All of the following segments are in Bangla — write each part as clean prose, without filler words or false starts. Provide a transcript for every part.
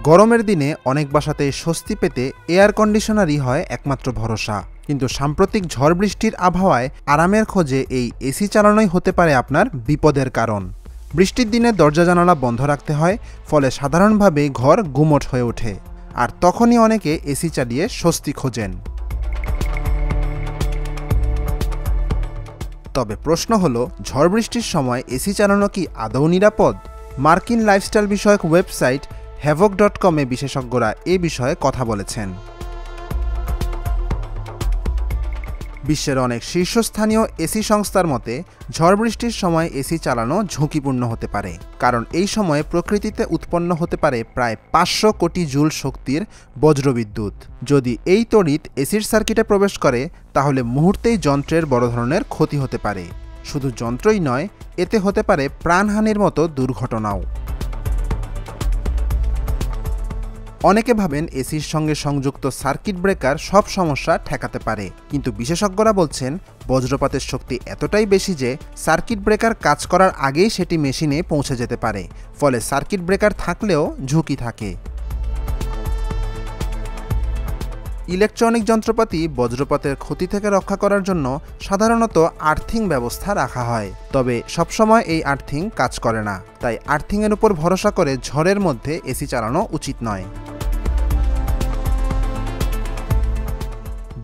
গরমের দিনে অনেক বাসাতেই স্বস্তি পেতে এয়ার কন্ডিশনারই হয় একমাত্র ভরসা। কিন্তু সাম্প্রতিক ঝড় বৃষ্টির আবহাওয়ায় আরামের খোঁজে এই এসি চালানোই হতে পারে আপনার বিপদের কারণ। বৃষ্টির দিনে দরজা জানালা বন্ধ রাখতে হয়, ফলে সাধারণভাবেই ঘর গুমোট হয়ে ওঠে। আর তখনই অনেকে এসি চালিয়ে স্বস্তি খোঁজেন। তবে প্রশ্ন হলো, ঝড় বৃষ্টির সময় এসি চালানো কি আদৌ নিরাপদ? মার্কিন লাইফস্টাইল বিষয়ক ওয়েবসাইট havoc.com-এ বিশেষজ্ঞরা এ বিষয়ে কথা বলেছেন। বিশ্বের অনেক শীর্ষস্থানীয় এসি সংস্থার মতে, ঝড় বৃষ্টির সময় এসি চালানো ঝুঁকিপূর্ণ হতে পারে, কারণ এই সময়ে প্রকৃতিতে উৎপন্ন হতে পারে প্রায় 500 কোটি জুল শক্তির বজ্রবিদ্যুৎ। যদি এই তড়িৎ এসির সার্কিটে প্রবেশ করে, তাহলে মুহূর্তেই যন্ত্রের বড় ধরনের ক্ষতি হতে পারে। শুধু যন্ত্রই নয়, এতে হতে পারে প্রাণহানির মতো দুর্ঘটনাও। অনেকে ভাবেন এসির সঙ্গে সংযুক্ত সার্কিট ব্রেকার সব সমস্যা ঠেকাতে পারে, কিন্তু বিশেষজ্ঞরা বলছেন বজ্রপাতের শক্তি এতটাই বেশি যে সার্কিট ব্রেকার কাজ করার আগেই সেটি মেশিনে পৌঁছে যেতে পারে, ফলে সার্কিট ব্রেকার থাকলেও ঝুঁকি থাকে। ইলেকট্রনিক যন্ত্রপাতি বজ্রপাতের ক্ষতি থেকে রক্ষা করার জন্য সাধারণত আর্থিং ব্যবস্থা রাখা হয়, তবে সবসময় এই আর্থিং কাজ করে না। তাই আর্থিংয়ের উপর ভরসা করে ঝড়ের মধ্যে এসি চালানো উচিত নয়।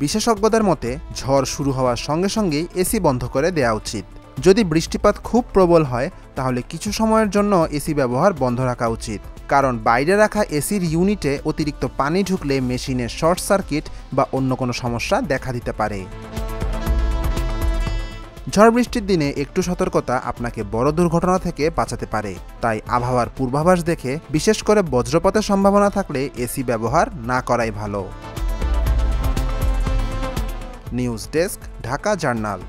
বিশেষজ্ঞদের মতে, ঝড় শুরু হওয়ার সঙ্গে সঙ্গেই এসি বন্ধ করে দেওয়া উচিত। যদি বৃষ্টিপাত খুব প্রবল হয়, তাহলে কিছু সময়ের জন্য এসি ব্যবহার বন্ধ রাখা উচিত, কারণ বাইরে রাখা এসির ইউনিটে অতিরিক্ত পানি ঢুকলে মেশিনে শর্ট সার্কিট বা অন্য কোনো সমস্যা দেখা দিতে পারে। ঝড় বৃষ্টির দিনে একটু সতর্কতা আপনাকে বড় দুর্ঘটনা থেকে বাঁচাতে পারে। তাই আবহাওয়ার পূর্বাভাস দেখে, বিশেষ করে বজ্রপাতের সম্ভাবনা থাকলে এসি ব্যবহার না করাই ভালো। News desk, Dhaka journal.